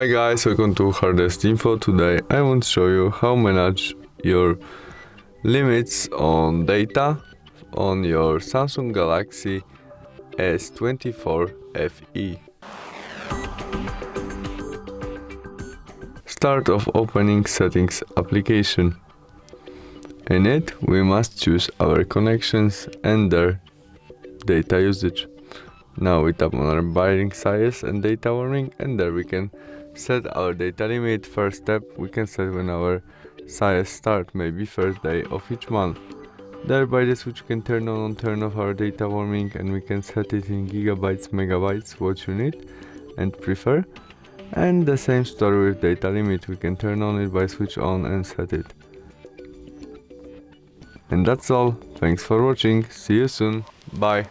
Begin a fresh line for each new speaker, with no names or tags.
Hi guys, welcome to HardReset.Info. Today I want to show you how manage your limits on data on your Samsung Galaxy S24 FE. Start of opening settings application. In it we must choose our connections and their data usage. Now we tap on our binding size and data warming, and there we can set our data limit. First step, we can set when our size start, maybe first day of each month. There by the switch we can turn on and turn off our data warming, and we can set it in gigabytes, megabytes, what you need and prefer. And the same story with data limit, we can turn on it by switch on and set it. And that's all. Thanks for watching. See you soon. Bye.